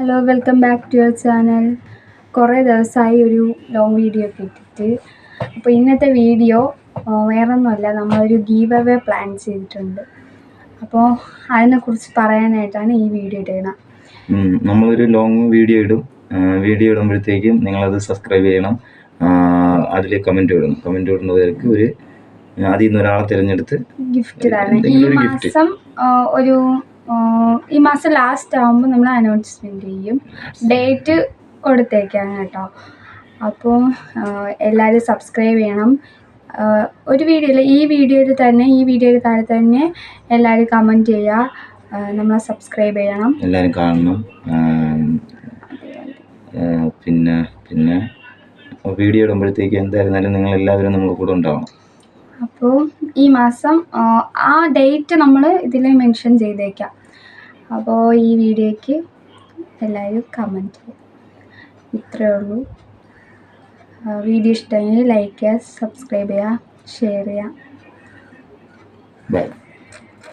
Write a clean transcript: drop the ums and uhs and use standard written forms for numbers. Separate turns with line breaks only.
Hello welcome back to your channel. കുറേ ദിവസമായി ഒരു ലോങ് വീഡിയോ ഒക്കെ ഇട്ടിട്ട്. അപ്പോൾ ഇന്നത്തെ വീഡിയോ വേറൊന്നുമല്ല, നമ്മളൊരു ഗീവ് അവേ പ്ലാൻ ചെയ്തിട്ടുണ്ട്. അപ്പോൾ അതിനെക്കുറിച്ച് പറയാനായിട്ടാണ് ഈ വീഡിയോ ഇടുന്നത്.
നമ്മളൊരു ലോങ് വീഡിയോ ഇടും. വീഡിയോ ഇടുമ്പോഴത്തേക്കും നിങ്ങളത് സബ്സ്ക്രൈബ് ചെയ്യണം. അതിൽ കമൻറ്റ് ഇടുന്നവർക്ക് അതിൽ നിന്ന് ഒരാളെ തിരഞ്ഞെടുത്ത്
ഗിഫ്റ്റ് ഇടാണ്. ഈ മാസം ലാസ്റ്റ് ആകുമ്പോൾ നമ്മൾ അനൗൺസ്മെൻറ്റ് ചെയ്യും. ഡേറ്റ് കൊടുത്തേക്കാണ് കേട്ടോ. അപ്പോൾ എല്ലാവരും സബ്സ്ക്രൈബ് ചെയ്യണം. ഒരു വീഡിയോയിൽ ഈ വീഡിയോയിൽ താഴെ തന്നെ എല്ലാവരും കമൻറ്റ് ചെയ്യുക, നമ്മളെ സബ്സ്ക്രൈബ് ചെയ്യണം,
എല്ലാവരും കാണണം. പിന്നെ വീഡിയോ ഇടുമ്പോഴത്തേക്ക് എന്തായിരുന്നാലും നിങ്ങൾ എല്ലാവരും നമ്മുടെ കൂടെ ഉണ്ടാവണം.
അപ്പോൾ ഈ മാസം ആ ഡേറ്റ് നമ്മൾ ഇതിൽ മെൻഷൻ ചെയ്തേക്കാം. അപ്പോൾ ഈ വീഡിയോയ്ക്ക് എല്ലാവരും കമൻറ്റ് ചെയ്യുക. ഇത്രയേ ഉള്ളൂ. വീഡിയോ ഇഷ്ടമെങ്കിൽ ലൈക്ക് ചെയ്യുക, സബ്സ്ക്രൈബ് ചെയ്യുക, ഷെയർ ചെയ്യുക.
ബൈ.